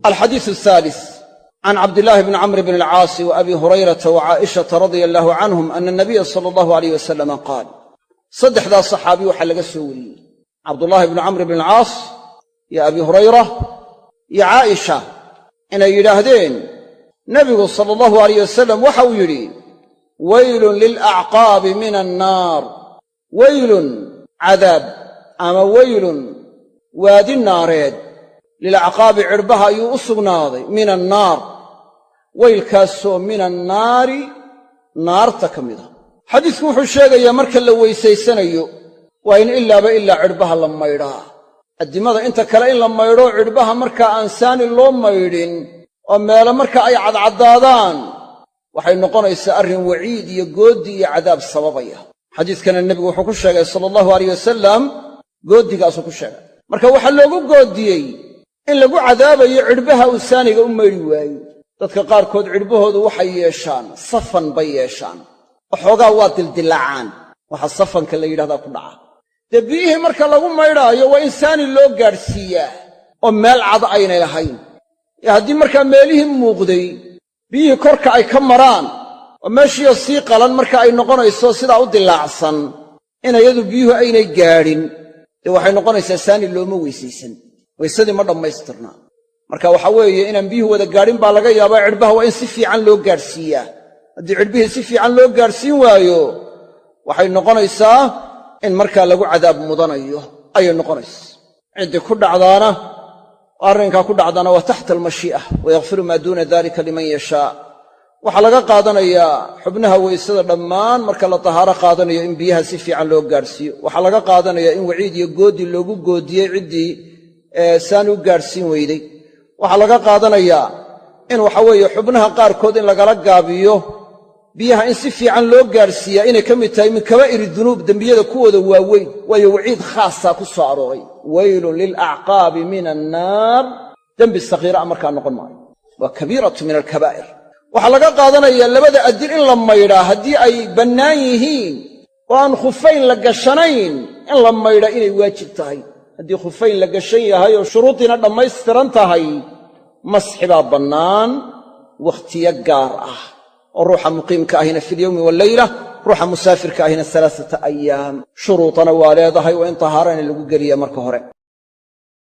الحديث الثالث عن عبد الله بن عمرو بن العاص وأبي هريرة وعائشة رضي الله عنهم أن النبي صلى الله عليه وسلم قال صدح ذا صحابي وحلق السوري عبد الله بن عمرو بن العاص يا أبي هريرة يا عائشة إن يلاهدين نبي صلى الله عليه وسلم وحو يري ويل للأعقاب من النار ويل عذاب أما ويل وادي النارين للأعقاب عربها يؤصغناضي من النار ويلكاسو من النار نار تكمده حديث وحو الشيغا marka la weesaysanayo waa in illa cirbaha la maydhaa adimada inta kale in la maydho cirbaha marka aan saani loo maydhin oo meel marka ay cadcadaadaan waxay noqonaysaa arrin waciid iyo goodi iyo cadaab sababaya xadiiskana nabigu wuxuu ku sheegay sallallahu alayhi wasallam goodigaas ku sheegay marka waxa loogu goodiyay in lagu cadaabayo cirbaha uu saaniga u maydhi waayo dadka qaar kood cirbahoodu waxay yeeshaan safan bay yeeshaan waxoogaa waa dildilaacaan waxa safanka la yidhahdaa ku dhaca dee biyihii marka lagu maydhaayo waa in saani loo gaadhsiiyaa oo meel cad aynay lahayn haddii markaa meelihii muuqday biyihii korka ay ka maraan oo meeshiiyo sii qalan marka ay noqonayso sidaa u dilaacsan in iyadu biyuhu aynay gaadhin dee waxay noqonaysaa saani looma weysaysan weysadii ma dhammaystirnaa marka waxa weeye inaan biyuhu wada gaadhin baa laga yaabaa cirbaha waa in si fiican loo gaadhsiiyaa haddii cirbihii si fiican loo gaadhsiin waayo waxay noqonaysaa in markaa lagu cadaab mudanayo ayay noqonaysaa ciddii ku dhacdaana arrinkaa ku dhacdaana waa taxta almashii'a wayakfiru maa duuna dalika liman yashaa waxaa laga qaadanayaa xubnaha weysada dhammaan marka la tahaaro qaadanayo in biyaha si fiican loo gaadhsiiyo waxaa laga qaadanayaa in waciid iyo goodi loogu goodiyey ciddii saan u gaadhsiin weyday waxaa laga qaadanayaa in waxa weeye xubnaha qaarkood in lagala gaabiyo biyaha in si fiican loo gaadhsiiyaa inay ka mid tahay min kabaa'iri dunuub dembiyada kuwooda waaweyn waayo waciid khaasaa ku soo arooray waylun lilacqaabi min annaar dembi sakiira markaa noqon maayo waa kabiiratu min alkabaa'ir waxaa laga qaadanayaa labada adil in la maydhaa haddii ay bannaan yihiin oo aan khufayn la gashanayn in la maydhaa inay waajib tahay haddii khufayn la gashan yahay oo shuruudiina dhammaystiran tahay masxi baa bannaan wakhtiyo gaar ah oo ruuxa muqiimka ahina fi lyowmi wallayla ruuxa musaafirka ahina 3 ayaam shuruudana waa leedahay waa in tahaarana lagu geliya marka hore